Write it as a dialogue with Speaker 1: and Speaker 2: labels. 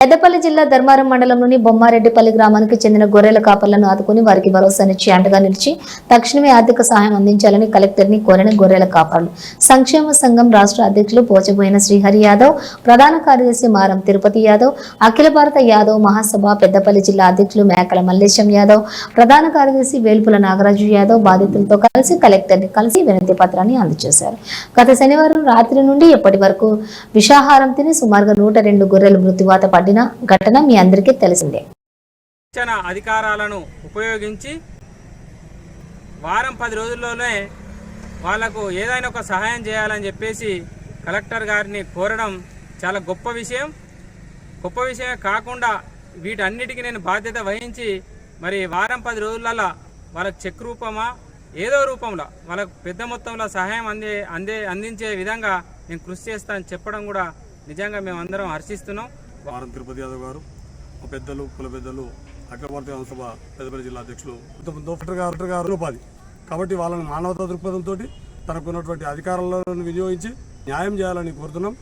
Speaker 1: పెద్దపల్లి జిల్లా ధర్మారం మండలంలోని బొమ్మారెడ్డిపల్లి గ్రామానికి చెందిన గొర్రెల కాపర్లను ఆదుకుని వారికి భరోసానిచ్చి అండగా నిలిచి తక్షణమే ఆర్థిక సహాయం అందించాలని కలెక్టర్ని కోరిన గొర్రెల కాపర్లు సంక్షేమ సంఘం రాష్ట్ర అధ్యక్షులు పోచబోయిన శ్రీహరి యాదవ్, ప్రధాన కార్యదర్శి మారం తిరుపతి యాదవ్, అఖిల భారత యాదవ్ మహాసభ పెద్దపల్లి జిల్లా అధ్యక్షులు మేకల మల్లేశం యాదవ్, ప్రధాన కార్యదర్శి వేల్పుల నాగరాజు యాదవ్ బాధితులతో కలిసి కలెక్టర్ని కలిసి వినతి పత్రాన్ని అందజేశారు. గత శనివారం రాత్రి నుండి ఇప్పటి వరకు విషాహారం తిని సుమారుగా 102 గొర్రెలు మృత్యువాత పడ్డారు. ఘటన మీ అందరికీ తెలిసిందే.
Speaker 2: అధికారాలను ఉపయోగించి వారం 10 రోజుల్లోనే వాళ్లకు ఏదైనా ఒక సహాయం చేయాలని చెప్పేసి కలెక్టర్ గారిని కోరడం చాలా గొప్ప విషయం. గొప్ప విషయమే కాకుండా వీటన్నిటికీ నేను బాధ్యత వహించి మరి వారం 10 రోజులలో వాళ్ళకి చెక్ రూపమా ఏదో రూపంలో వాళ్ళకు పెద్ద మొత్తంలో సహాయం అందించే విధంగా నేను కృషి చేస్తానని చెప్పడం కూడా నిజంగా మేమందరం హర్షిస్తున్నాం.
Speaker 3: మారం తిరుపతి యాదవ్ గారు, మా పెద్దలు, కుల పెద్దలు, అఖిల భారత సభ పెద్దపల్లి జిల్లా అధ్యక్షులు కలెక్టర్ గారు ఉపాధి కాబట్టి వాళ్ళని మానవతా దృక్పథంతో తనకున్నటువంటి అధికారాలను వినియోగించి న్యాయం చేయాలని కోరుతున్నాం.